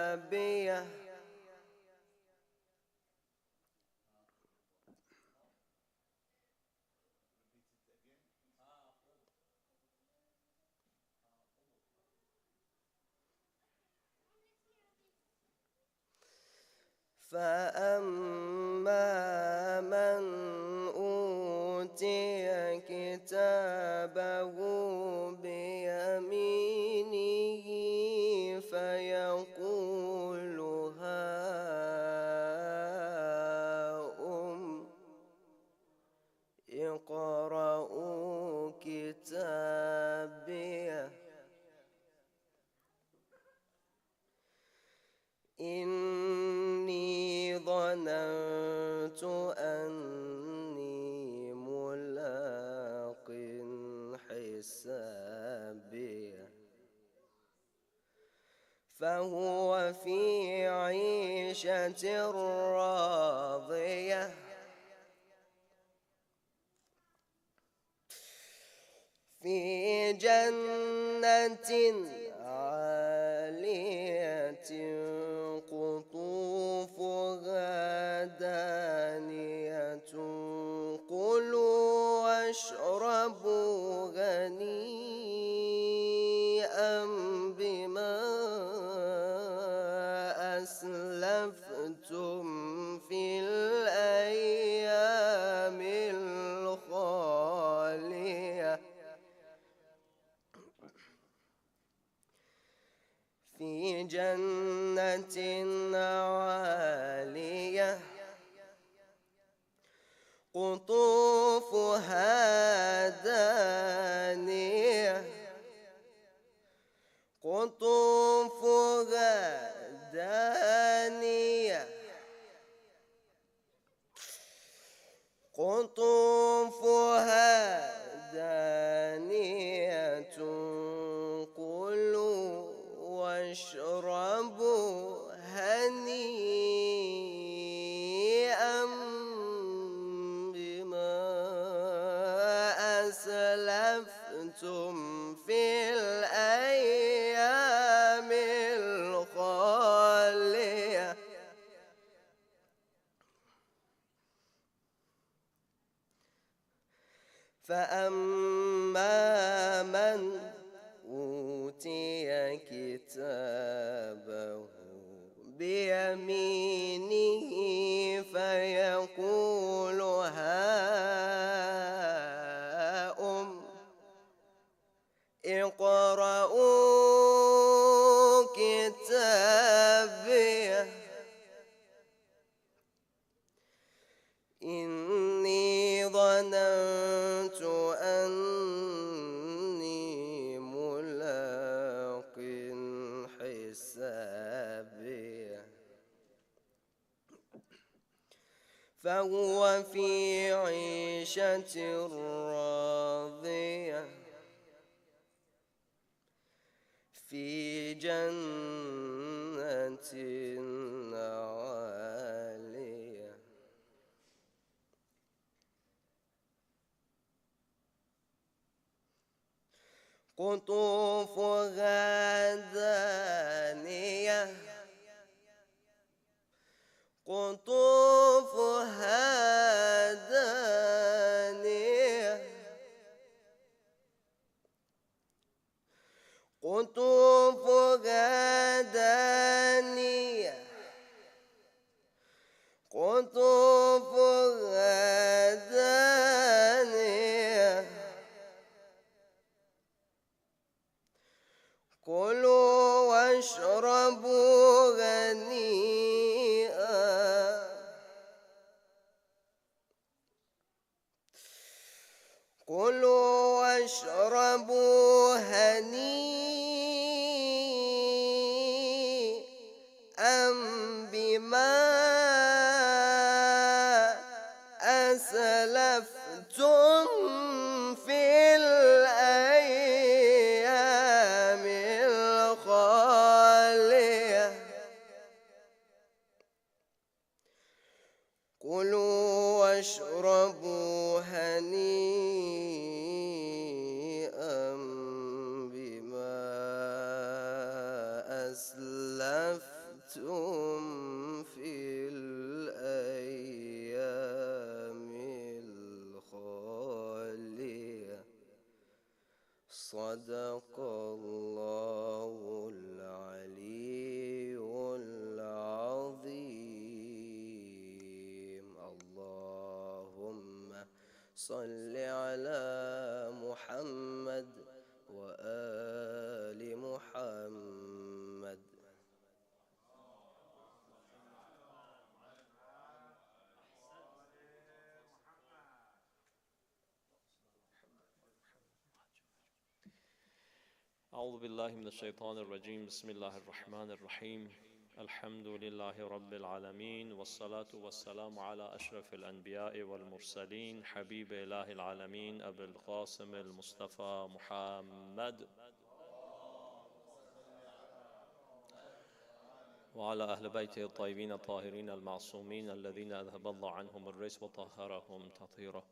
خابية فأما من أوتي كتابه بيمينه فيقول هاؤم اقرءوا كتابيه إني ظننت أني ملاق حسابيه فهو في عيشة راضية في جنة عالية قطوفها دانية كلوا واشربوا هنيئا بما أسلفتم في الأيام الخالية في جنة عالية قطوفها دانية قطوفها دانية قطوفها دانية كلوا واشربوا هنيئا بما أسلفتم في الأيام الخالية فأما من أوتي كتابه بيمينه فيقول هاؤم اقرءوا كتابيه إني ظننت أني ملاق حسابيه فهو في عيشة راضية في جنة عالية قطوفها دانية قطوفها دانية قطوفها دانية قطوفها دانية كلوا واشربوا هنيئا كلوا واشربوا هنيئا بما أسلفتم في الأيام الخالية كلوا واشربوا هنيئا بما أسلفتم في الأيام الخالية صدق الله العلي العظيم. اللهم صل على محمد وآل محمد. أعوذ بالله من الشيطان الرجيم. بسم الله الرحمن الرحيم. الحمد لله رب العالمين، والصلاة والسلام على أشرف الأنبياء والمرسلين، حبيب إله العالمين أبي القاسم المصطفى محمد، وعلى أهل بيته الطيبين الطاهرين المعصومين الذين أذهب الله عنهم الرجس وطهرهم تطهيرا.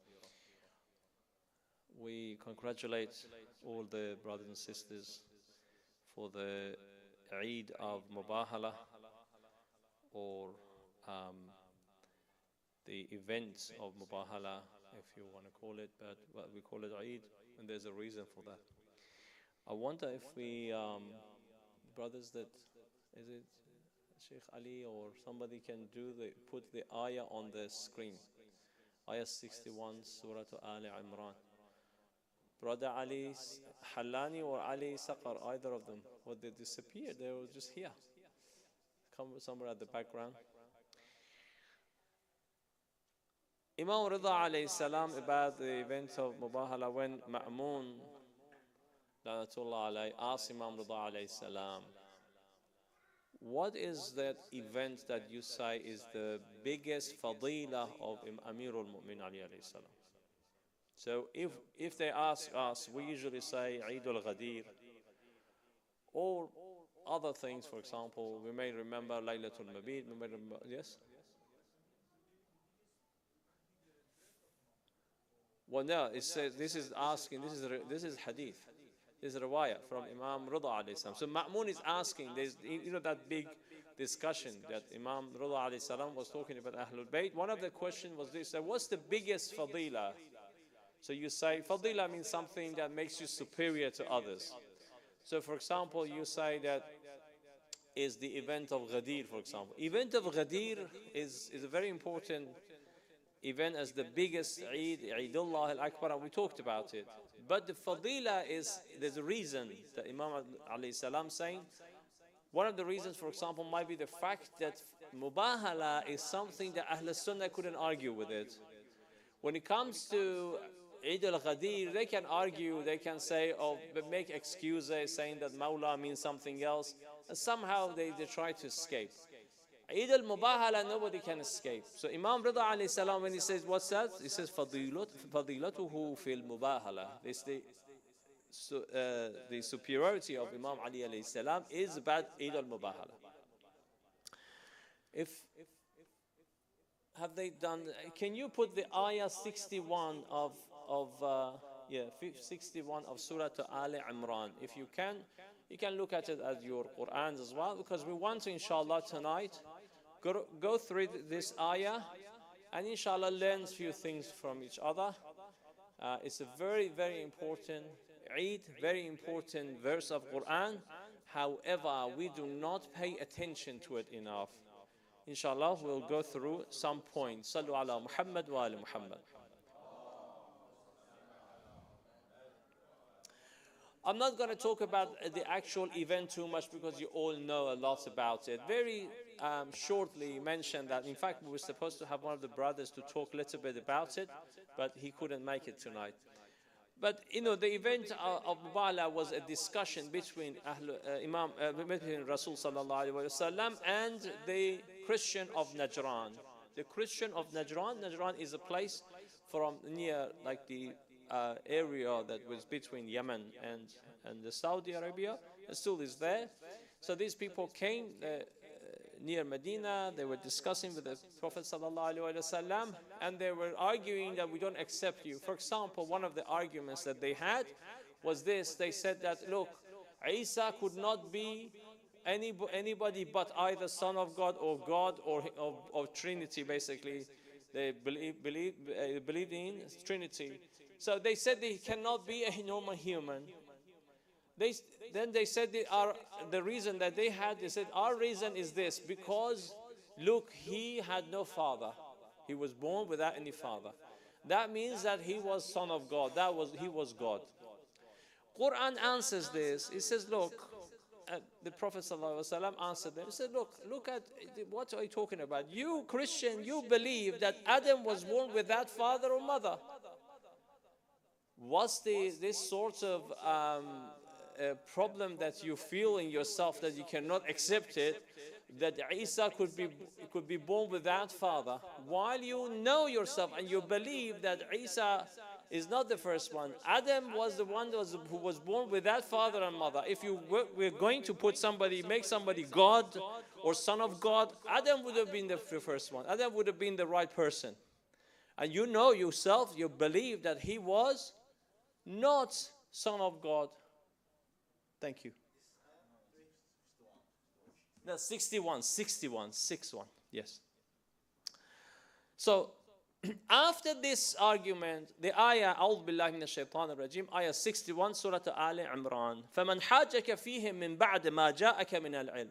We congratulate all the brothers and sisters for the Eid of Mubahala, or the events of Mubahala, if you want to call it, but we call it Eid, and there's a reason for that. I wonder if we, brothers, that is it Sheikh Ali or somebody can put the ayah on the screen. Ayah 61, Surah Al Imran. Brother Ali Halani or Ali Saqar, either of them, or they disappeared, they were just here. Come somewhere at the background. Imam Rida alayhi salam, about the event of Mubahala, when Ma'mun Lanatullah alayhi asked Imam Rida alayhi salam, what is that event that you say is the biggest fadilah of Amirul Mu'min Ali alayhi salam? So if they ask us, we usually say Eid Al-Ghadir, or other things. For example, we may remember Laylatul Mabid, we may remember, yes? Well, no, it says, this is asking, this is hadith. This is riwayah from Imam Rida alayhi salam. So Ma'mun is asking, there's, that big discussion that Imam Rida alayhi salam was talking about Ahlul Bayt. One of the questions was this, what's the biggest fadilah? So you say, fadilah means something that makes you superior to others. So for example, you say that is the event of Ghadir, for example. Event of Ghadir is a very important event, as the biggest Eid, Eid Al-Akbar, and we talked about it. But the fadilah is, there's a reason that Imam alayhi salam saying. One of the reasons, for example, might be the fact that Mubahala is something that Ahl Sunnah couldn't argue with it. When it comes to Eid al-Ghadir, they can argue, they can say, make excuses, saying that Mawla means something else, and somehow they try to escape. Eid Al Mubahala, nobody can escape. So Imam Rida alayhi salam, when he says, what's that? He says, Fadilatuhu fil Mubahala. The superiority of Imam Ali alayhi salam is about Eid Al Mubahala. Have they done, can you put the ayah 61 of 61 of Surah Al Imran? If you can look at it as your Qur'an as well, because we want to, inshallah, tonight go through this ayah and inshallah learn a few things from each other. It's a very, very important Eid, very important verse of Qur'an. However, we do not pay attention to it enough. Inshallah, we'll go through some points. Sallu ala Muhammad wa ala Muhammad. I'm not going to talk about the actual event too much because you all know a lot about it. Very shortly mention that, in fact, we were supposed to have one of the brothers to talk a little bit about it, but he couldn't make it tonight. But the event of Mubahala was a discussion between between Rasul sallallahu alaihi wasallam and the Christian of Najran. The Christian of Najran. Najran is a place from near, like, the area that was between Yemen and the Saudi Arabia. It still is there. So these people came near Medina. They were discussing with the Prophet ﷺ, and they were arguing that we don't accept you. For example, one of the arguments that they had was this. They said that, look, Isa could not be anybody but either Son of God or Trinity, basically. They believed in Trinity. So they said that he cannot be a normal human. Then they said the reason that they said our reason is this, because look, he had no father. He was born without any father. That means that he was Son of God. He was God. Quran answers this. It says, look, the Prophet ﷺ answered them. He said, look at what are you talking about? You Christian, you believe that Adam was born without father or mother. What's this sort of problem that you feel in yourself that you cannot accept it, that Isa could be born without father, while you know yourself and you believe that Isa is not the first one. Adam was the one who was born without father and mother. If we're going to make somebody God or Son of God, Adam would have been the first one. Adam would have been the right person. And you know yourself, you believe that he was not Son of God. Thank you. No, 61, 61. Yes. So, after this argument, the ayah, أعوذ بالله من الشيطان الرجيم, ayah 61, Surah Al Imran. فَمَنْ حَاجَكَ فِيهِمْ مِنْ بَعْدِ مَا جَاءَكَ مِنَ الْعِلْمِ.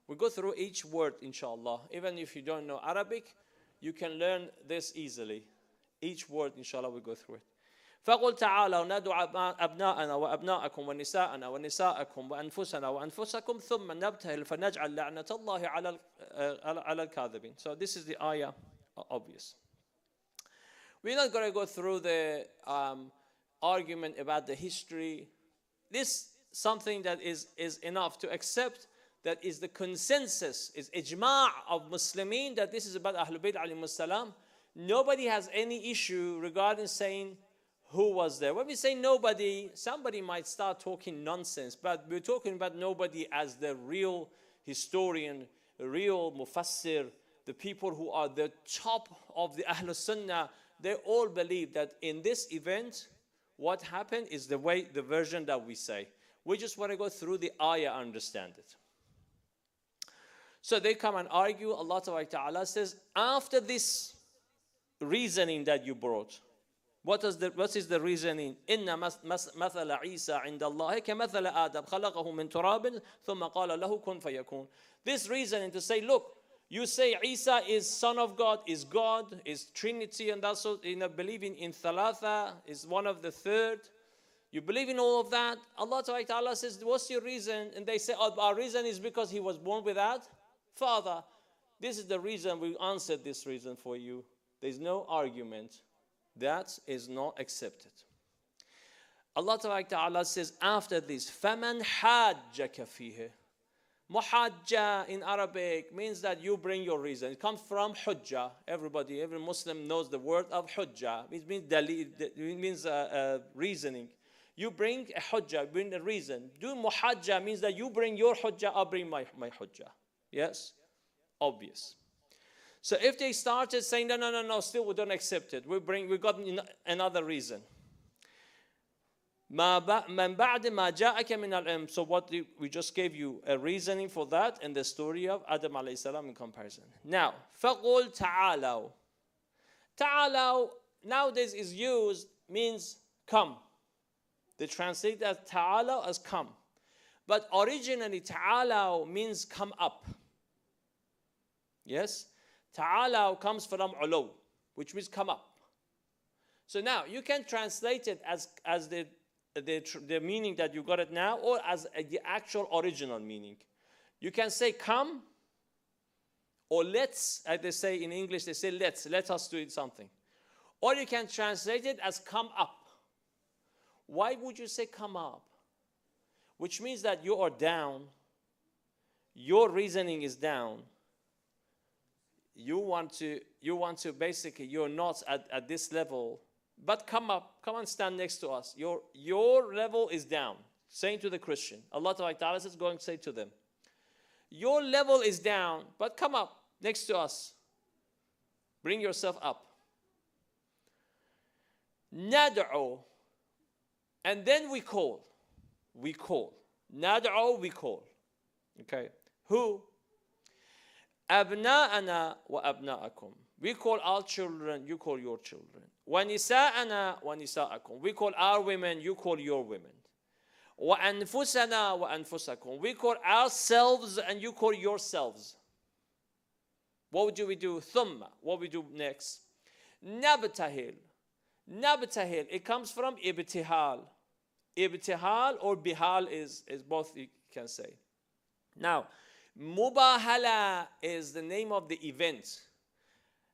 We go through each word, inshallah. Even if you don't know Arabic, you can learn this easily. Each word, inshallah, we go through it. فقل تعالوا ندعو أبناءنا وأبناءكم ونساءنا ونساءكم وأنفسنا وأنفسكم ثم نبتهل فنجعل لعنة الله على الكاذبين. So this is the ayah, obvious. We're not going to go through the argument about the history. This something that is enough to accept, that is the consensus, is ijma' of Muslimin, that this is about Ahlul Bayt alayhimus salam. Nobody has any issue regarding saying who was there. When we say nobody, somebody might start talking nonsense, but we're talking about nobody as the real historian, real mufassir, the people who are the top of the Ahlul Sunnah. They all believe that in this event, what happened is the version that we say. We just want to go through the ayah, understand it. So they come and argue. Allah Ta'ala says, after this reasoning that you brought, what is the reasoning? إن مثل عيسى عند الله كمثل آدم خلقه من تراب ثم قال له كن فيكون. This reasoning to say, look, you say Isa is Son of God, is Trinity, and also believing in Thalatha, is one of the third. You believe in all of that. Allah Ta'ala says, what's your reason? And they say, oh, our reason is because he was born without father. This is the reason. We answered this reason for you. There's no argument. That is not accepted. Allah Ta'ala says after this, فَمَنْ حَاجَّكَ فِيهِ. Muhajja in Arabic means that you bring your reason. It comes from hujjah. Every Muslim knows the word of hujjah. It means reasoning. You bring a hujjah, bring a reason. Do muhajja means that you bring your hujjah, I bring my hujjah. Yes? Obvious. So if they started saying, no, still we don't accept it. We got another reason. So what we just gave you a reasoning for that and the story of Adam alayhi salam in comparison. Now, فَقُلْ تَعَالَوْا. Ta'alaw nowadays is used, means come. They translate that ta'alaw as come. But originally ta'alaw means come up. Yes? Ta'alaw comes from ulu, which means come up. So now you can translate it as the meaning that you got it now, or as the actual original meaning. You can say come, or let's, as they say in English, they say let us do something. Or you can translate it as come up. Why would you say come up? Which means that you are down, your reasoning is down. You want to basically, you're not at this level, but come up, come and stand next to us. Your level is down. Saying to the Christian, Allah Ta'ala says, go and say to them, your level is down, but come up next to us. Bring yourself up. Nad'u. And then we call. We call. Nad'u, we call. Okay. Who? أبناءنا وأبناءكم. We call our children, you call your children. وَنِسَاءَنَا وَنِسَاءَكُمْ. We call our women, you call your women. وَأَنفُسَنَا وَأَنفُسَكُمْ. We call ourselves and you call yourselves. What do we do? ثُمَّ. What we do next? نَبْتَهِل. نَبْتَهِل. It comes from ibtihal. Ibtihal or bihal is both you can say. Now, Mubahala is the name of the event.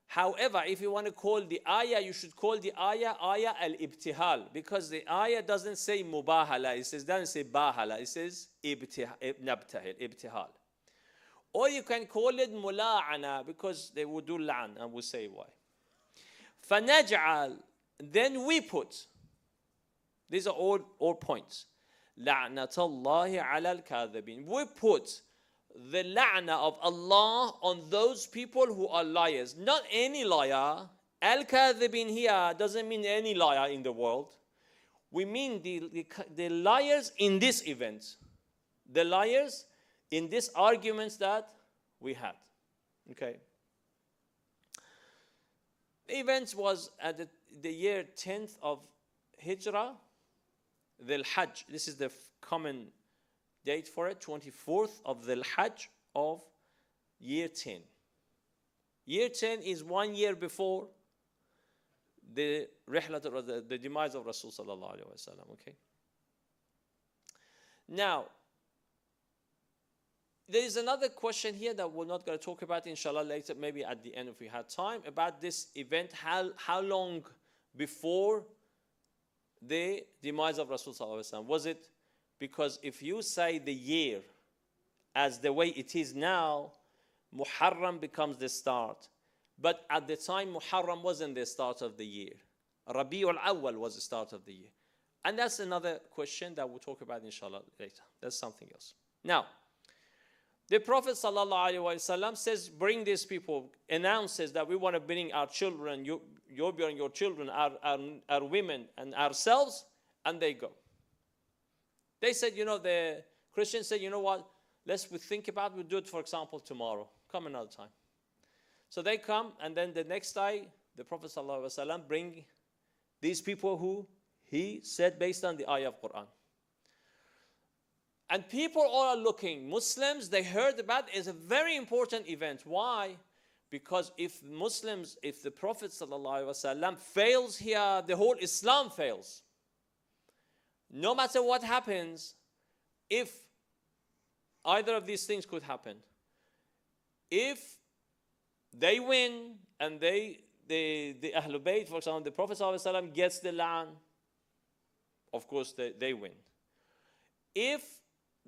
However, if you want to call the ayah, you should call the ayah al-ibtihal, because the ayah doesn't say mubahala. It doesn't say bahala. It says ibtihal. Or you can call it mula'ana, because they would do la'an, and we'll say why. فَنَجْعَل. Then we put. These are all points. لَعْنَةَ اللَّهِ عَلَى الْكَاذِبِينَ. We put the la'na of Allah on those people who are liars. Not any liar. Al-Kadhibin here doesn't mean any liar in the world. We mean the liars in this event. The liars in these arguments that we had. Okay. The event was at the year 10th of Hijrah, the Hajj. This is the common date for it, 24th of the Hajj of year 10. Year 10 is 1 year before the demise of Rasul sallallahu alaihi wasallam. Okay. Now, there is another question here that we're not going to talk about, inshallah, later, maybe at the end if we had time, about this event. How long before the demise of Rasul sallallahu alaihi wasallam? Was it? Because if you say the year as the way it is now, Muharram becomes the start. But at the time, Muharram wasn't the start of the year. Rabi'ul Awwal was the start of the year. And that's another question that we'll talk about, inshallah, later. That's something else. Now, the Prophet ﷺ says, bring these people, announces that we want to bring our children, your children, our women, and ourselves, and they go. They said, the Christians said, you know what, we think about it, we'll do it, for example, tomorrow. Come another time. So they come, and then the next day, the Prophet ﷺ bring these people who he said based on the ayah of Quran. And people all are looking. Muslims, they heard about it. It's a very important event. Why? Because if the Prophet ﷺ fails here, the whole Islam fails. No matter what happens, if either of these things could happen, if they win and the Ahlul Bayt, for example, the Prophet ﷺ gets the land, of course they win. If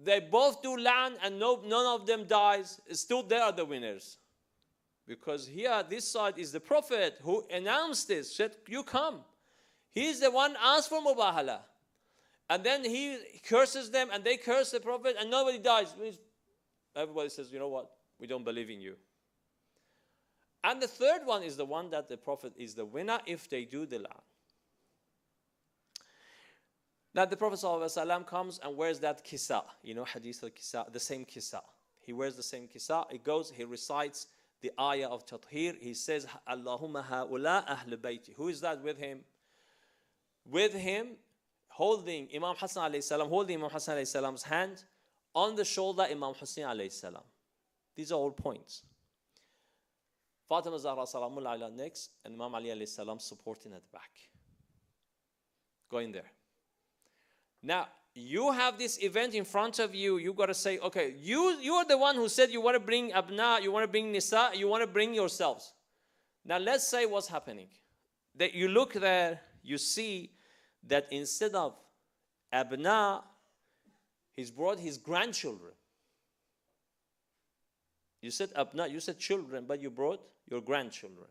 they both do land and none of them dies, still they are the winners. Because here, this side is the Prophet who announced this, said, you come. He's the one asked for Mubahala. And then he curses them and they curse the Prophet and nobody dies. Everybody says, you know what? We don't believe in you. And the third one is the one that the Prophet is the winner if they do the land. Now the Prophet ﷺ comes and wears that kisa. Hadith al-kisa, the same kisa. He wears the same kisa. He recites the ayah of Tathir. He says, Allahumma ha'ula ahl bayti. Who is that with him? With him, holding Imam Hassan alayhi salam's hand, on the shoulder Imam Hussein alayhi salam. These are all points. Fatima Zahra salamullah alayha next, and Imam Ali alayhi salam supporting at the back. Going there. Now, you have this event in front of you. You got to say, okay, you are the one who said you want to bring abna, you want to bring nisa, you want to bring yourselves. Now, let's say what's happening. That you look there, you see that instead of abna, he's brought his grandchildren. You said abna, you said children, but you brought your grandchildren.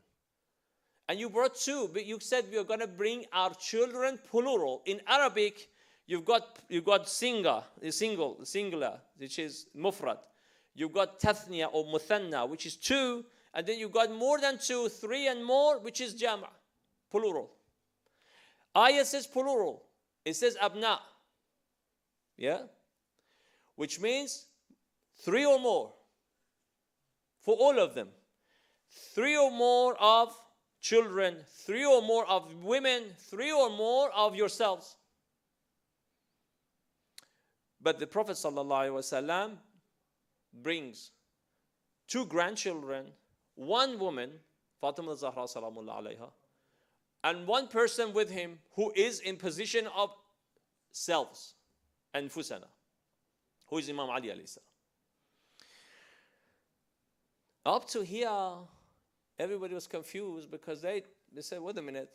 And you brought two, but you said we are going to bring our children plural. In Arabic, you've got singular, which is mufrad. You've got tathniya or muthanna, which is two, and then you've got more than two, three and more, which is jama, plural. Ayah says plural. It says abna. Yeah? Which means 3 or more. For all of them. 3 or more of children, 3 or more of women, 3 or more of yourselves. But the Prophet ﷺ brings 2 grandchildren, 1 woman, Fatima Zahra salamullah alayha, and 1 person with him who is in position of selves, anfusana, who is Imam Ali alayhi salam. Up to here, everybody was confused because they said, wait a minute,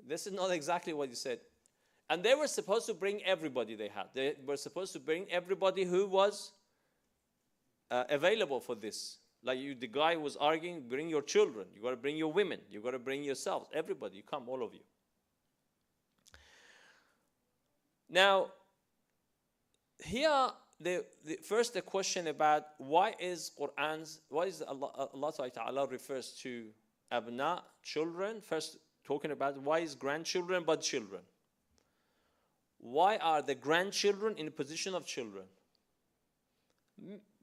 this is not exactly what you said. And they were supposed to bring everybody they had. They were supposed to bring everybody who was available for this. Like you, the guy was arguing, bring your children. You got to bring your women. You got to bring yourselves. Everybody, you come, all of you. Now, here, first the question about why is Allah Ta'ala refers to abna, children. First talking about why is grandchildren but children. Why are the grandchildren in the position of children?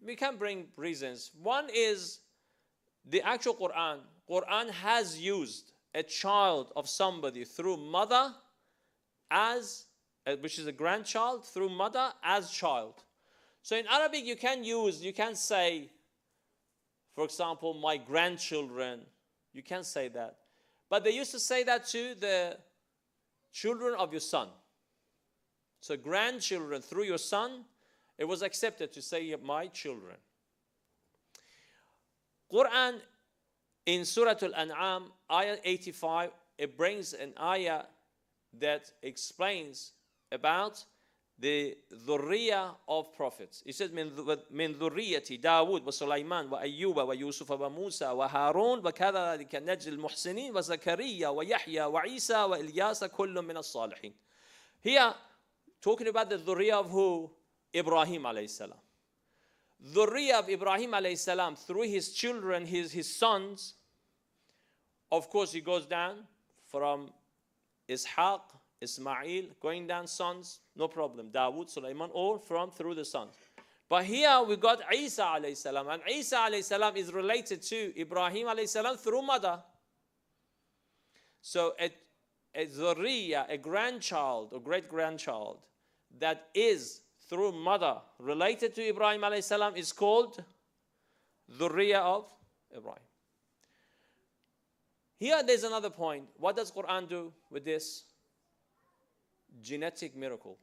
We can bring reasons. One is the actual Quran. Quran has used a child of somebody through mother as, which is a grandchild, through mother as child. So in Arabic you can say, for example, my grandchildren. You can say that. But they used to say that to the children of your son. So grandchildren through your son, it was accepted to say my children. Quran in Surah Al-An'am, ayah 85, it brings an ayah that explains about the dhurriya of prophets. It says, min dhurriyati Dawood wa Sulaiman wa Ayyuba wa Yusuf wa Musa wa Harun wa kadhalika najzi al-muhsinin wa Zakariya wa Yahya wa Isa wa Ilyasa kullun min as-salihin. Here, talking about the dhurriya of who? Ibrahim alayhi salam. Dhurriya of Ibrahim alayhi salam through his children, his sons. Of course, he goes down from Ishaq, Ismail, going down sons, no problem. Dawood, Sulaiman, all through the sons. But here we got Isa alayhi salam, and Isa alayhi salam is related to Ibrahim alayhi salam through mother. So a dhurriya, a grandchild or great-grandchild that is through mother related to Ibrahim alayhi salam is called dhurriya of Ibrahim. Here there's another point. What does Quran do with this? Genetic miracle.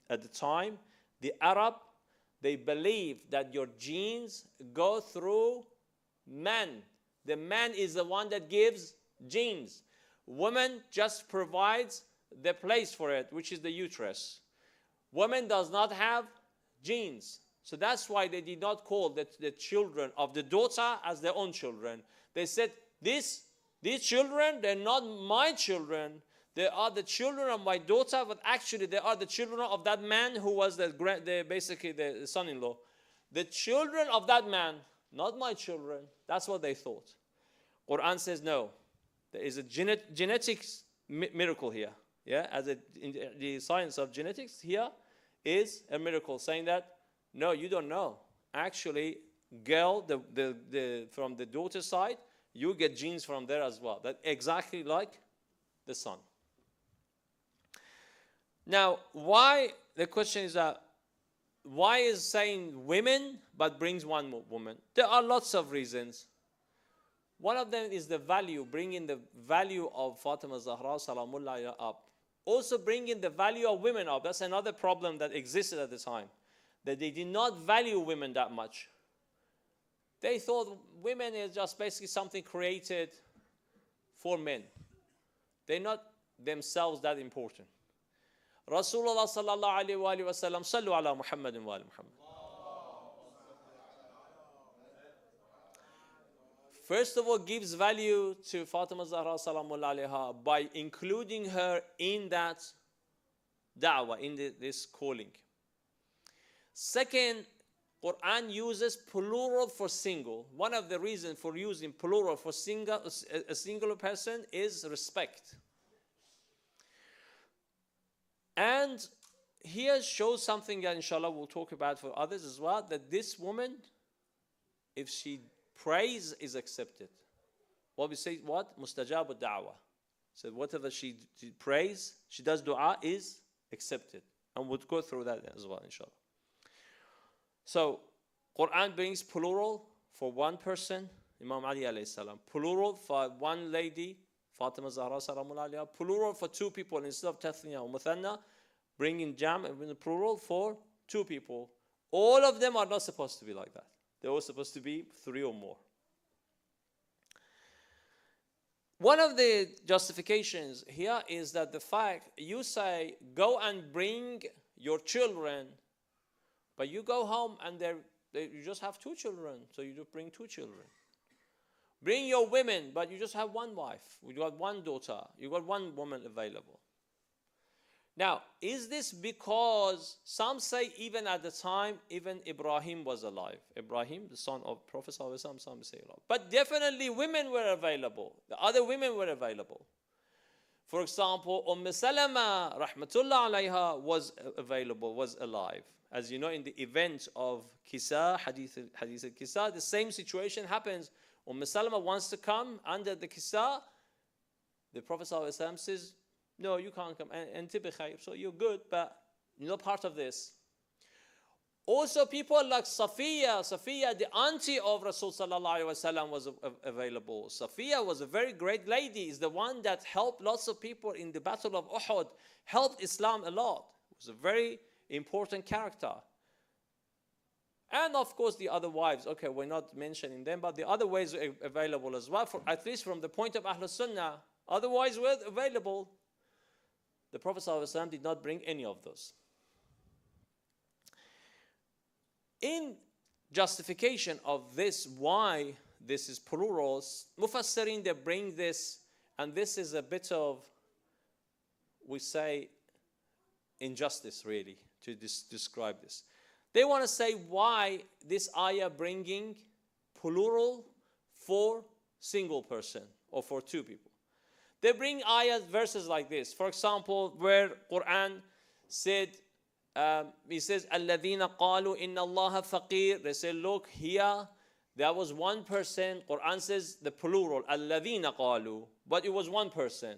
At the time, the Arab, they believed that your genes go through man. The man is the one that gives genes. Woman just provides the place for it, which is the uterus. Woman does not have genes. So that's why they did not call the children of the daughter as their own children. They said, these children, they're not my children. They are the children of my daughter, but actually they are the children of that man who was basically the son-in-law. The children of that man, not my children. That's what they thought. Quran says no. There is a genetic miracle here. Yeah, the science of genetics here is a miracle, saying that no, you don't know. Actually, girl, from the daughter side, you get genes from there as well. That exactly like the son. Now, why the question is that why is saying women but brings one woman? There are lots of reasons. One of them is the value, bringing the value of Fatima Zahra salamullah up. Also bringing the value of women up. That's another problem that existed at the time. That they did not value women that much. They thought women is just basically something created for men. They're not themselves that important. Rasulullah sallallahu alayhi wa sallam, sallu ala Muhammadin wa ala Muhammad. First of all, gives value to Fatima Zahra salamullah alayha by including her in that da'wah, in this calling. Second, Quran uses plural for single. One of the reasons for using plural for a singular person is respect. And here shows something that inshallah we'll talk about for others as well, that this woman, if she prays, is accepted. What we say, what? Mustajab da'wah. So whatever she prays, she does dua, is accepted. And we'll go through that as well, inshallah. So, Quran brings plural for one person, Imam Ali alayhi salam. Plural for one lady, Fatima Zahra salamun alayha. Plural for two people instead of tathniya or muthanna, bringing jam in the plural for two people. All of them are not supposed to be like that. They're all supposed to be three or more. One of the justifications here is that the fact you say, go and bring your children, but you go home and you just have two children, so you just bring two children. Bring your women, but you just have one wife. You got one daughter. You got one woman available. Now, is this because some say even at the time, even Ibrahim was alive? Ibrahim, the son of Prophet ﷺ, some say alive. But definitely women were available. The other women were available. For example, Salama, rahmatullah alayha, was available, was alive. As you know, in the event of Kisa, Hadith al-Kisa, the same situation happens. Salama wants to come under the Kisa. The Prophet ﷺ says, no, you can't come. And so you're good, but you're not part of this. Also, people like Safiya, the auntie of Rasul sallallahu alaihi wasallam, was available. Safiya was a very great lady. Is the one that helped lots of people in the Battle of Uhud, helped Islam a lot. Was a very important character. And of course, the other wives. Okay, we're not mentioning them, but the other ways are available as well. At least from the point of Ahlul Sunnah, otherwise were available. The Prophet ﷺ did not bring any of those. In justification of this, why this is plural, Mufassirin, they bring this, and this is a bit of, we say, injustice really, to describe this. They want to say why this ayah bringing plural for single person or for two people. They bring ayat, verses like this. For example, where Quran said, he says, الَّذِينَ قَالُوا إِنَّ اللَّهَ فَقِيرٌ. They say, look, here, there was one person. Quran says the plural, الَّذِينَ قَالُوا. But it was one person.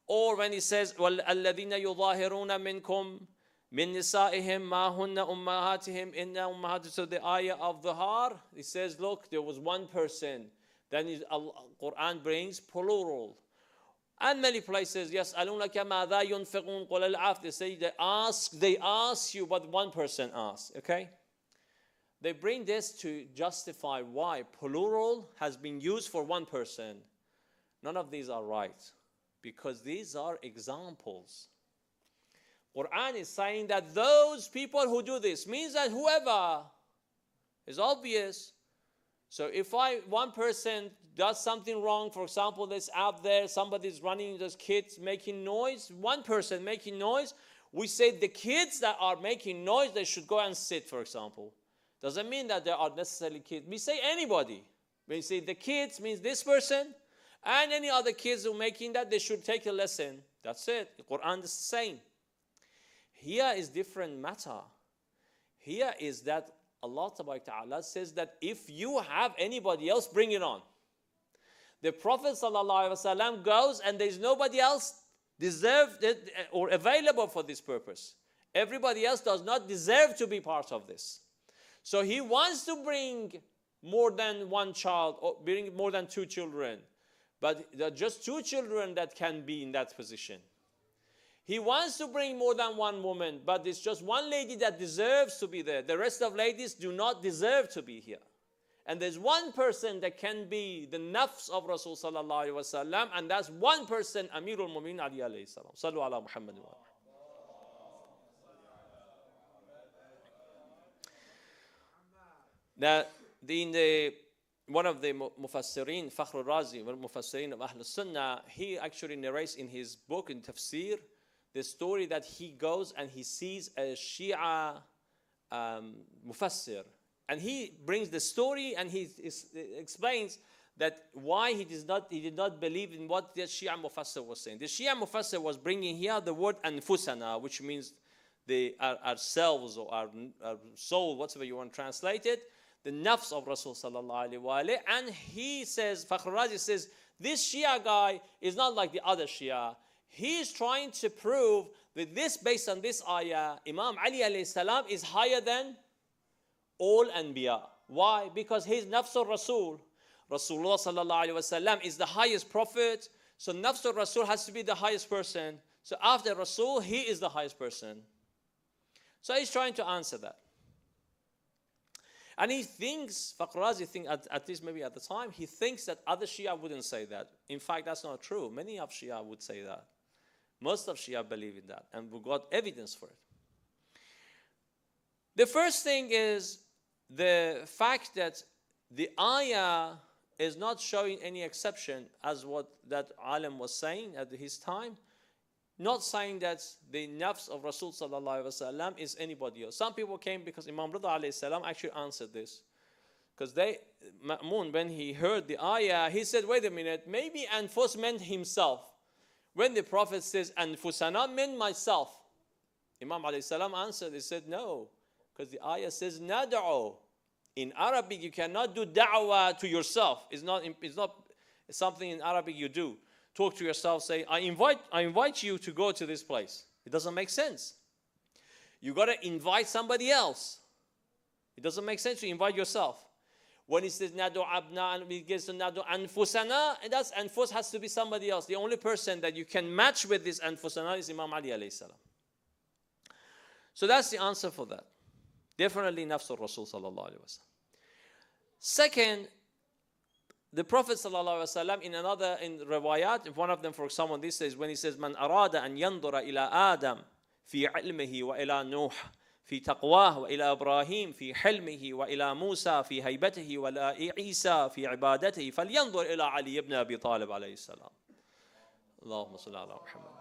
Or when he says, وَالَّذِينَ يُظَاهِرُونَ مِنْكُمْ مِنْ نِسَائِهِمْ مَا هُنَّ أُمَّهَاتِهِمْ إِنَّ أُمَّهَاتِهِمْ. So the ayah of Dhihar, he says, look, there was one person. Then Quran brings plural. And many places, يَسْأَلُونَكَ مَاذَا يُنْفِقُونَ قُلَ الْعَفْوِ. They say, they ask you what one person asks, okay? They bring this to justify why plural has been used for one person. None of these are right, because these are examples. Quran is saying that those people who do this means that whoever is obvious. So if one person does something wrong, for example, this out there, somebody's running, there's kids making noise, one person making noise, we say the kids that are making noise, they should go and sit, for example. Doesn't mean that there are necessarily kids. We say anybody. We say the kids means this person, and any other kids who are making that, they should take a lesson. That's it. The Quran is the same. Here is different matter. Here is that Allah Ta'ala says that if you have anybody else, bring it on. The Prophet ﷺ goes and there's nobody else deserved or available for this purpose. Everybody else does not deserve to be part of this. So he wants to bring more than one child, or bring more than two children. But there are just two children that can be in that position. He wants to bring more than one woman, but it's just one lady that deserves to be there. The rest of ladies do not deserve to be here. And there's one person that can be the nafs of Rasul sallallahu alaihi wasallam, and that's one person, Amirul Mu'minin Ali alayhi salam. Sallu ala Muhammad wa Now, one of the Mufassirin, Fakhr al-Razi, one of the Mufassirin of Ahl Sunnah, he actually narrates in his book, in Tafsir, the story that he goes and he sees a Shia Mufassir. And he brings the story and he explains that why he did not believe in what the Shia Mufassir was saying. The Shia Mufassir was bringing here the word anfusana, which means ourselves or our soul, whatever you want to translate it, the nafs of Rasul sallallahu alaihi wasallam. And he says, Fakhr Razi says, this Shia guy is not like the other Shia. He is trying to prove that this, based on this ayah, Imam Ali alayhi salam is higher than all Anbiya. Why? Because his nafs al-Rasul, Rasulullah sallallahu alaihi wasallam, is the highest prophet. So nafs al-Rasul has to be the highest person. So after Rasul, he is the highest person. So he's trying to answer that. And he thinks, Fakhr Razi thinks, at least maybe at the time, he thinks that other Shia wouldn't say that. In fact, that's not true. Many of Shia would say that. Most of Shia believe in that, and we got evidence for it. The first thing is the fact that the ayah is not showing any exception, as what that alim was saying at his time, not saying that the nafs of Rasul sallallahu alaihi wasallam is anybody else. Some people came because Imam Rida alayhi salam actually answered this. Because Ma'mun, when he heard the ayah, he said, wait a minute, maybe Anfus meant himself. When the Prophet says, Anfusana meant myself. Imam alayhi salam answered, he said, no. Because the ayah says, nad'u. In Arabic, you cannot do da'wah to yourself. It's not something in Arabic you do. Talk to yourself, say, I invite you to go to this place. It doesn't make sense. You got to invite somebody else. It doesn't make sense to invite yourself. When it says nadu abna and it gets to nadu anfusana, and that's anfus has to be somebody else. The only person that you can match with this anfusana is Imam Ali alayhi salam. So that's the answer for that. Definitely nafsul Rasul sallallahu alayhi wasallam. Second, the Prophet ﷺ in riwayat, if one of them, for example, this says, when he says, Man arada an yandura ila Adam fi ilmihi wa ila Nuh fi taqwah wa ila Ibrahim fi hilmihi wa ila Musa fi haybatihi wa ila Isa fi ibadatihi falyandur ila Ali ibn Abi Talib alayhi salam. Allahumma salli ala Muhammad.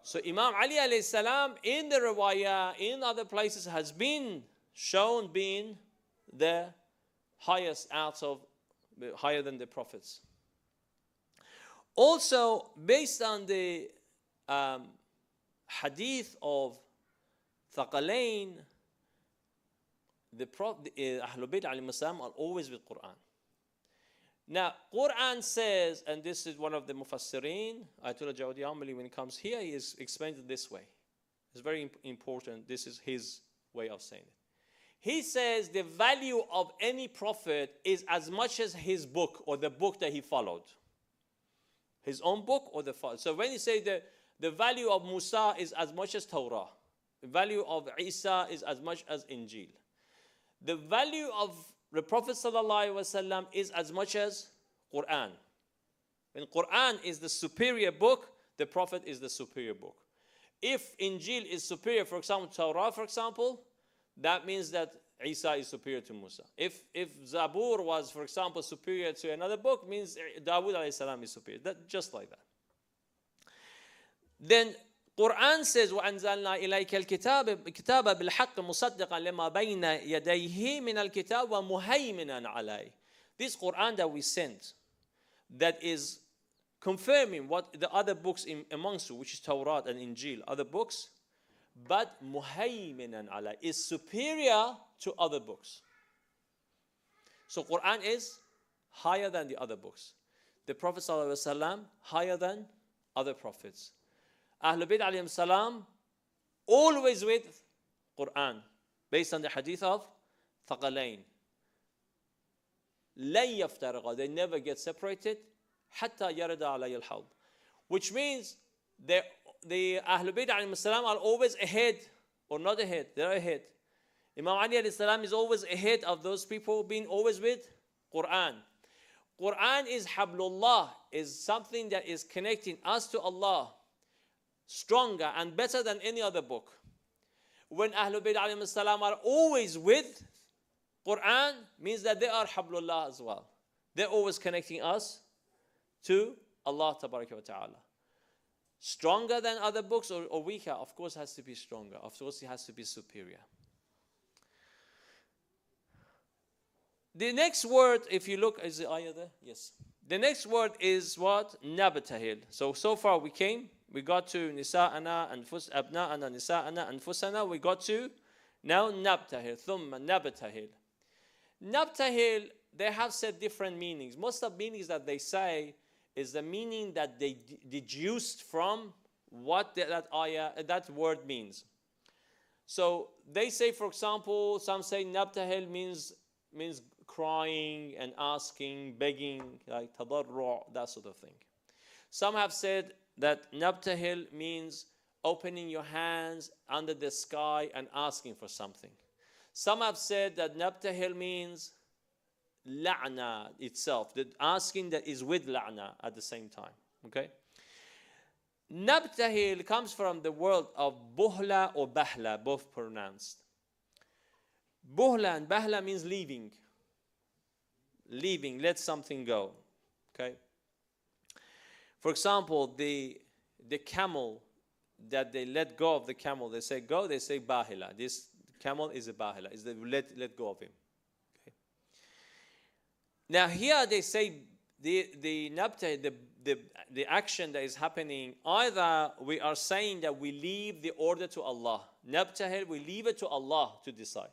So Imam Ali alayhi salam in the riwayah, in other places, has been shown being the highest higher than the prophets. Also, based on the hadith of Thaqalain, the Ahlul Bayt alayhim salam are always with Quran. Now, Quran says, and this is one of the Mufassirin, Ayatollah Jawadi Amali, when it comes here, he explains it this way. It's very important. This is his way of saying it. He says the value of any prophet is as much as his book or the book that he followed. His own book or the follow. So when you say the value of Musa is as much as Torah, the value of Isa is as much as Injil. The value of the Prophet ﷺ is as much as Quran. When Quran is the superior book, the Prophet is the superior book. If Injil is superior, for example, Torah, for example, that means that Isa is superior to Musa. If Zabur was, for example, superior to another book, means Dawood alayhi salam is superior. Just like that. Then Quran says, وَأَنزَلْنَا إِلَيْكَ الْكِتَابَ بِالْحَقِّ مُصَدِّقًا لِمَا بَيْنَ يَدَيْهِ مِنَ الْكِتَابِ وَمُهَيْمِنًا عَلَيْهِ. This Quran that we sent, that is confirming what the other books amongst you, which is Torah and Injil, other books, but muhayminan ala is superior to other books. So Quran is higher than the other books. The Prophet ﷺ higher than other prophets. Ahlul Bayt alayhim salam always with Quran, based on the hadith of Thaqalain. لن يفترقا, they never get separated حتى يرد علي الحوض, which means the Ahlul Bayt alayhim salam are always ahead, or not ahead, they're ahead. Imam Ali alayhi salam is always ahead of those people being always with Quran. Quran is hablullah, is something that is connecting us to Allah stronger and better than any other book. When Ahlul Bayt alayhim salam are always with Quran, means that they are hablullah as well. They're always connecting us to Allah tabaraka wa ta'ala. Stronger than other books or weaker? Of course, it has to be stronger. Of course, it has to be superior. The next word, if you look, is the ayah there? Yes. The next word is what? Nabtahil. So far we We got to nisa'ana, abna'ana, nisa'ana, anfusana. We got to now nabtahil, thumma nabtahil. Nabtahil, they have said different meanings. Most of the meanings that they say is the meaning that they deduced from what that word means. So they say, for example, some say nabtahil means crying and asking, begging, like tadarru', that sort of thing. Some have said that nabtahil means opening your hands under the sky and asking for something. Some have said that nabtahil means la'na itself, the asking that is with la'na at the same time. Okay? Nabtahil comes from the word of buhla or bahla, both pronounced. Buhla and bahla means leaving. Leaving, let something go. Okay? For example, the camel, that they let go of the camel, they say go, they say bahila. This camel is a bahila, is they let go of him. Okay. Now here they say the nabtahil, the action that is happening, either we are saying that we leave the order to Allah. Nabtahil, we leave it to Allah to decide.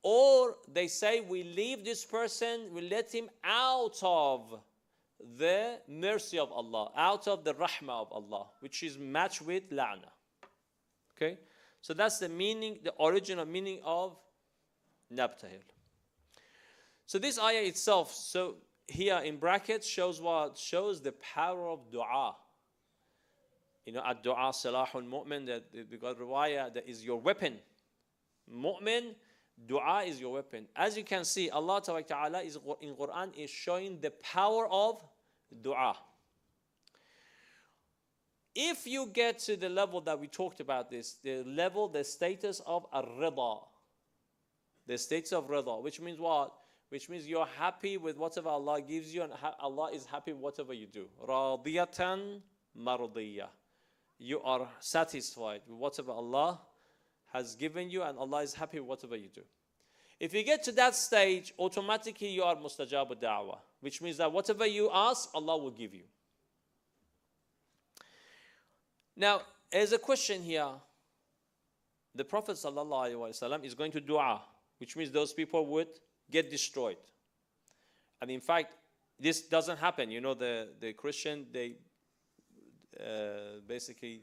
Or they say we leave this person, we let him out of the mercy of Allah, out of the rahmah of Allah, which is matched with la'na. Okay? So that's the meaning, the original meaning of nabtahil. So this ayah itself, so here in brackets, shows what? Shows the power of dua. You know, ad-dua salahul mu'min, that we got riwayah, that is your weapon. Mu'min, dua is your weapon. As you can see, Allah Ta'ala is in Quran is showing the power of dua. If you get to the level that we talked about this, the status of ar-rida, the status of rida, which means what? Which means you're happy with whatever Allah gives you, and Allah is happy with whatever you do. Radiyatan mardiyah. You are satisfied with whatever Allah has given you, and Allah is happy with whatever you do. If you get to that stage, automatically you are mustajab da'wah, which means that whatever you ask, Allah will give you. Now, there's a question here. The Prophet ﷺ is going to dua, which means those people would get destroyed. And in fact, this doesn't happen. You know, the Christian, they basically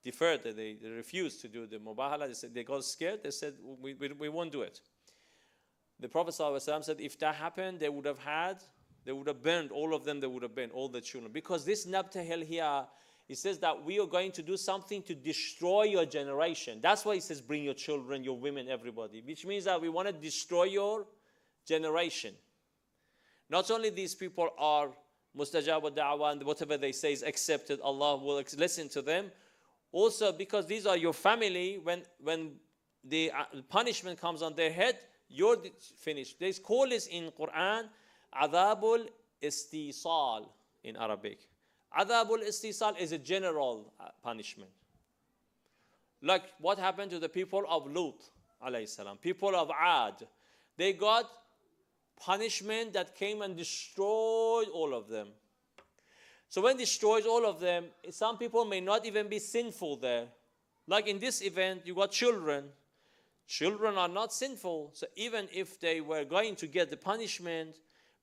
deferred, they refused to do the mubahala. They said they got scared. They said, we won't do it. The Prophet ﷺ said if that happened, they would have burned, all of them, they would have burned, all the children. Because this nabtahil here, it says that we are going to do something to destroy your generation. That's why it says bring your children, your women, everybody. Which means that we want to destroy your generation. Not only these people are mustajab da'wah and whatever they say is accepted, Allah will listen to them. Also because these are your family, when the punishment comes on their head, you're finished. They call this in Quran adabul istisal in Arabic. Adabul istisal is a general punishment. Like what happened to the people of Lut alayhi salam, people of Ad. They got punishment that came and destroyed all of them. So when destroys all of them, some people may not even be sinful there. Like in this event, you got children. Children are not sinful. So even if they were going to get the punishment,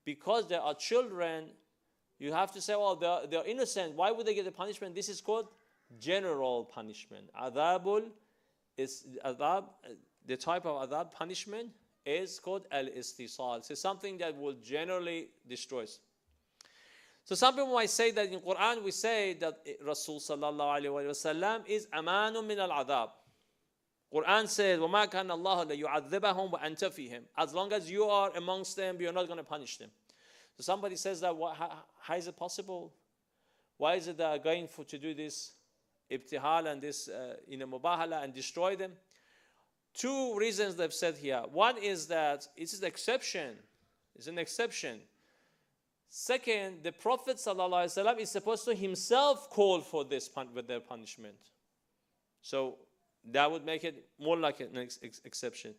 because they are children, you have to say, well, they're innocent. Why would they get the punishment? This is called general punishment. Adabul is adab. The type of adab punishment is called al-istisal. So something that will generally destroy. So some people might say that in Quran we say that Rasul sallallahu alaihi wasallam is amanun min al-adab. Quran says, وَمَا كَانَ اللَّهُ لَيُعَذِّبَهُمْ وَأَنْتَ فِيهِمْ. As long as you are amongst them, you're not going to punish them. So somebody says that, how is it possible? Why is it that going to do this ibtihal and this mubahala and destroy them? Two reasons they've said here. One is that it is an exception. It's an exception. Second, the Prophet ﷺ is supposed to himself call for this with their punishment. So that would make it more like an exception.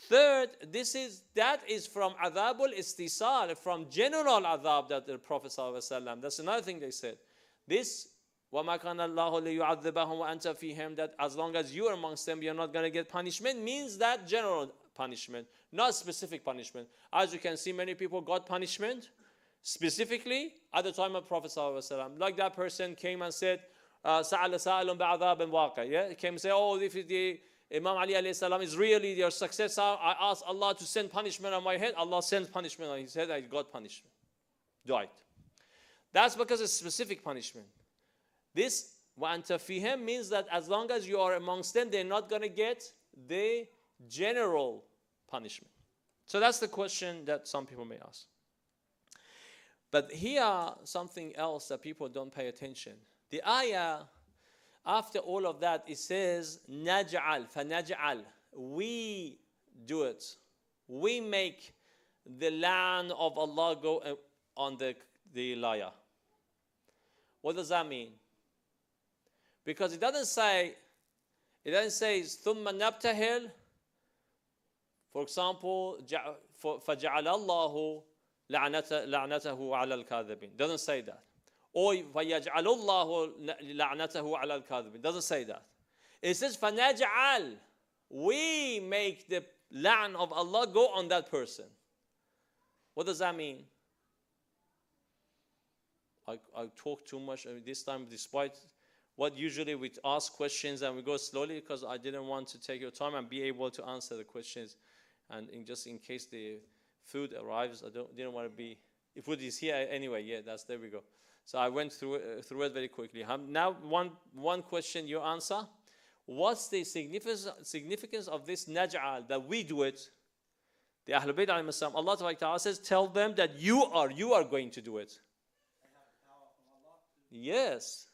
Third, that is from adabul istisal, from general adab that the Prophet ﷺ, that's another thing they said. This وَمَا كَانَ اللَّهُ لِيُعَذِّبَهُمْ وَأَنْتَ فِيهِمْ, that as long as you are amongst them, you're not going to get punishment, means that general punishment, not specific punishment. As you can see, many people got punishment specifically at the time of Prophet ﷺ. Like that person came and said, سَأَلَ سَائِلٌ بِعَذَابٍ وَاقِعٍ. Yeah, he came and said, oh, if the Imam Ali alayhi salam is really your successor, I ask Allah to send punishment on my head. Allah sends punishment on his head. I got punishment. Died. That's because it's specific punishment. This وَأَنْتَ فِيهِمْ means that as long as you are amongst them, they're not going to get the general punishment. So that's the question that some people may ask. But here, something else that people don't pay attention. The ayah, after all of that, it says, نَجْعَلْ فَنَجْعَلْ. We do it. We make the land of Allah go on the liar. What does that mean? Because it doesn't say ثُمَّ نَبْتَهِلْ. For example, فَجَعَلَ اللَّهُ لَعْنَتَهُ عَلَى الْكَاذِبِينَ. Doesn't say that. Or فَيَجْعَلُ اللَّهُ لَعْنَتَهُ عَلَى الْكَاذِبِينَ. Doesn't say that. It says فَنَجْعَلْ. We make the la'an of Allah go on that person. What does that mean? I talk too much this time, despite what usually we ask questions and we go slowly, because I didn't want to take your time and be able to answer the questions. And just in case the food arrives, I didn't want to be, if food is here anyway, yeah, there we go. So I went through it very quickly. Now one question you answer. What's the significance of this naj'al, that we do it? The Ahlul Bayt alayhim assalam, Allah Ta'ala says, tell them that you are going to do it. Yes.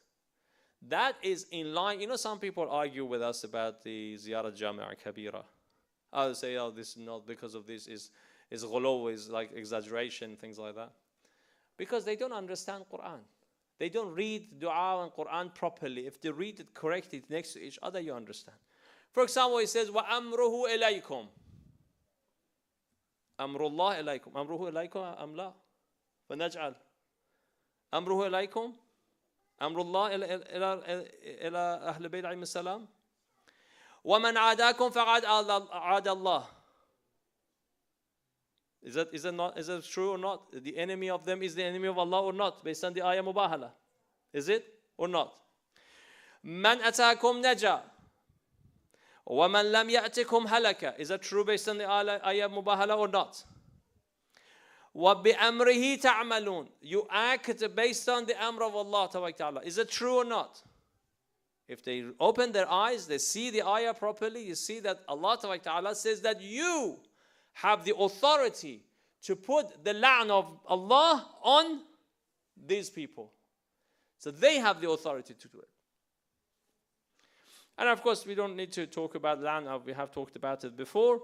That is in line. You know, some people argue with us about the Ziyarah Jami'a Kabira. I would say, oh, this is not because of this, is ghuluw, is like exaggeration, things like that. Because they don't understand Quran. They don't read dua and Quran properly. If they read it correctly next to each other, you understand. For example, it says, وَأَمْرُهُ إِلَيْكُمْ. أَمْرُ اللَّهِ إِلَيْكُمْ. أَمْرُهُ إِلَيْكُمْ أَمْ لَا فَنَجْعَلْ أَمْرُهُ إِلَيْكُمْ أمر الله إلى أهل البيت عليهم السلام ومن عاداكم فقد عاد الله. Is that true or not? The enemy of them is the enemy of Allah or not? Based on the ayah Mubahala. Is it or not? من أتاكم نجا ومن لم يأتكم هلك. Is that true based on the ayah Mubahala or not? وَبِأَمْرِهِ تَعْمَلُونَ. You act based on the amr of Allah Ta'ala. Is it true or not? If they open their eyes, they see the ayah properly, you see that Allah Ta'ala says that you have the authority to put the la'an of Allah on these people. So they have the authority to do it. And of course, we don't need to talk about la'an. We have talked about it before.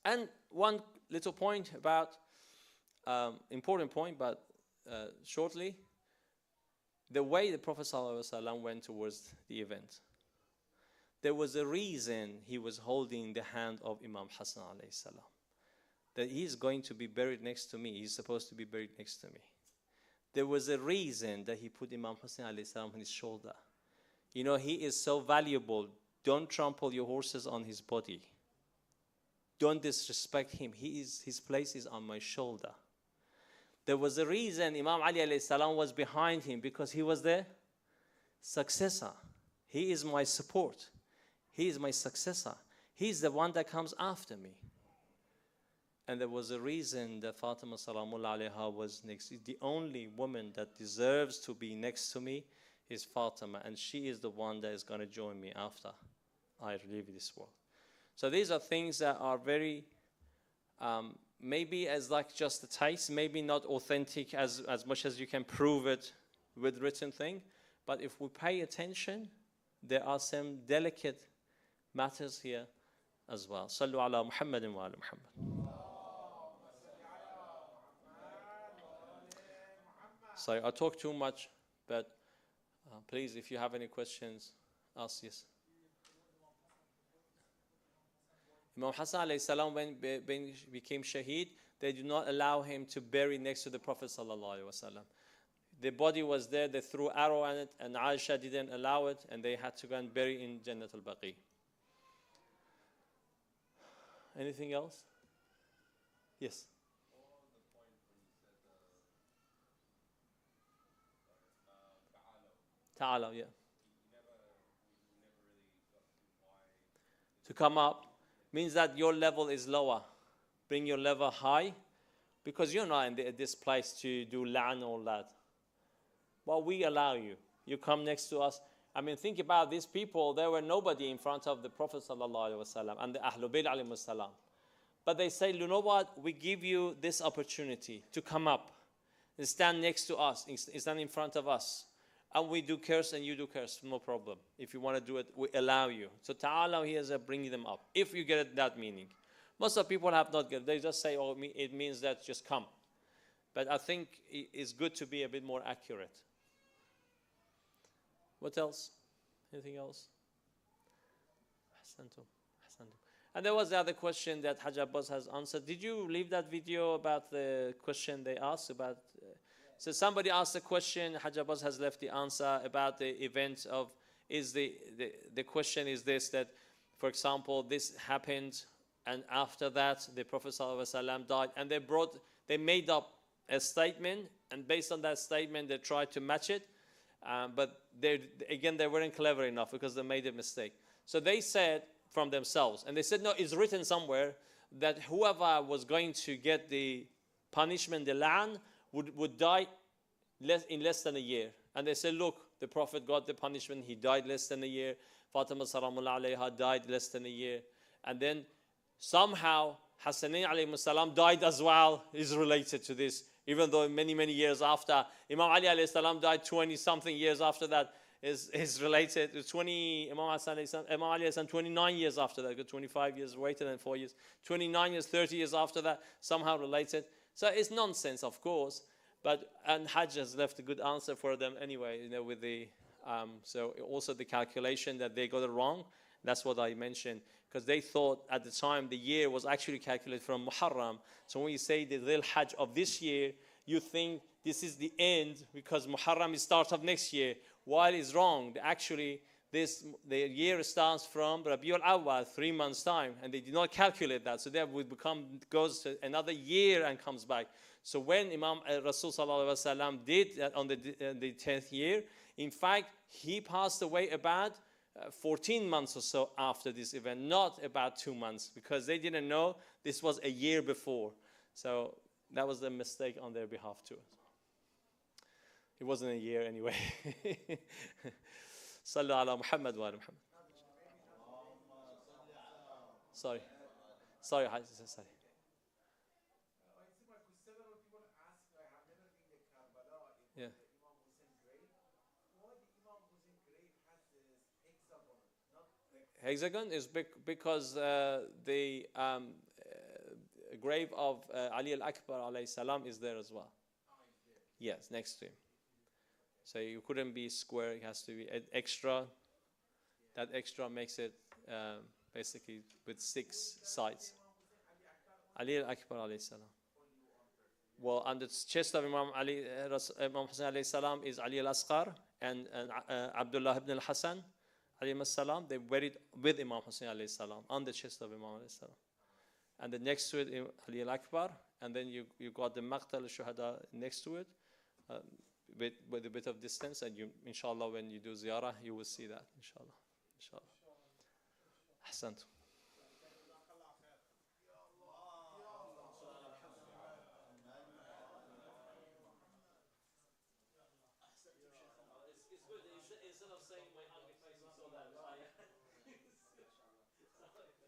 And one little point about important point, but shortly, the way the Prophet ﷺ went towards the event. There was a reason he was holding the hand of Imam Hassan alayhi salam. That he's going to be buried next to me. He's supposed to be buried next to me. There was a reason that he put Imam Hassan alayhi salam on his shoulder. You know, he is so valuable. Don't trample your horses on his body. Don't disrespect him. His place is on my shoulder. There was a reason Imam Ali alayhi salam was behind him, because he was the successor. He is my support. He is my successor. He's the one that comes after me. And there was a reason that Fatima Salamullah alayha was next. The only woman that deserves to be next to me is Fatima, and she is the one that is going to join me after I leave this world. So these are things that are very maybe as like just a taste, maybe not authentic as much as you can prove it with written thing. But if we pay attention, there are some delicate matters here as well. Sallu ala Muhammadin wa ala Muhammad. Sorry, I talk too much, but please, if you have any questions, ask. Yes. Imam Hassan alayhi salam, when he became shaheed, they did not allow him to bury next to the Prophet sallallahu alaihi wasallam. the body was there, they threw arrow at it, and Aisha didn't allow it, and they had to go and bury in Jannat al-Baqi. Anything else? Yes. Ta'ala, yeah. To come up means that your level is lower. Bring your level high, because you're not in this place to do la'an or all that. Well, we allow you. You come next to us. I mean, think about these people. There were nobody in front of the Prophet ﷺ and the Ahlul Bayt alayhimus salam. But they say, you know what? We give you this opportunity to come up and stand next to us, stand in front of us. And we do curse and you do curse, no problem. If you want to do it, we allow you. So ta'ala here is bringing them up, if you get that meaning. Most of people have not get it. They just say, oh, it means that just come. But I think it's good to be a bit more accurate. What else? Anything else? Ahsantum. Ahsantum. And there was the other question that Hajj Abbas has answered. Did you leave that video about the question they asked about? So somebody asked a question, Hajj Abbas has left the answer about the event of, the question is this, that, for example, this happened, and after that, the Prophet ﷺ died, and they made up a statement, and based on that statement, they tried to match it, but they weren't clever enough because they made a mistake. So they said from themselves, and they said, no, it's written somewhere that whoever was going to get the punishment, the la'an, would die in less than a year. And they said, look, the Prophet got the punishment, he died less than a year. Fatima salamullah alayha died less than a year. And then somehow Hassanin alayhi salam died as well, is related to this, even though many, many years after. Imam Ali alayhi salam died 20 something years after that, is related to 20, Imam Ali alayhi salam 29 years after that, 25 years waited and 4 years, 29 years, 30 years after that, somehow related. So it's nonsense, of course, and Hajj has left a good answer for them anyway, with the, so also the calculation that they got it wrong, that's what I mentioned, because they thought at the time the year was actually calculated from Muharram. So when you say the Dhul Hajj of this year, you think this is the end because Muharram is start of next year, while it's wrong. Actually, the year starts from Rabiul Awwal, 3 months time, and they did not calculate that. So that would goes to another year and comes back. So when Imam Rasul Sallallahu Alaihi Wasallam did that on the 10th year, in fact, he passed away about 14 months or so after this event, not about 2 months, because they didn't know this was a year before. So that was a mistake on their behalf too. It wasn't a year anyway. Sallu ala Muhammad wa ala Muhammad. Sorry. Sorry. Yeah. Hexagon is because the grave of Ali al-Akbar alayhi salam is there as well. Yes, next to him. So you couldn't be square, it has to be extra. That extra makes it basically with 6 sides. Ali al-Akbar alayhi salam. Well, on the chest of Imam Hussain alayhi salam is Ali al-Asqar and Abdullah ibn al-Hasan alayhi salam. They buried with Imam Hussain alayhi salam on the chest of Imam alayhi salam. And then next to it, Ali al-Akbar, and then you got the Maqtal al-Shuhada next to it. With a bit of distance, and you, inshallah, when you do ziyarah, you will see that, inshallah. Ahsant. It's good, instead of saying my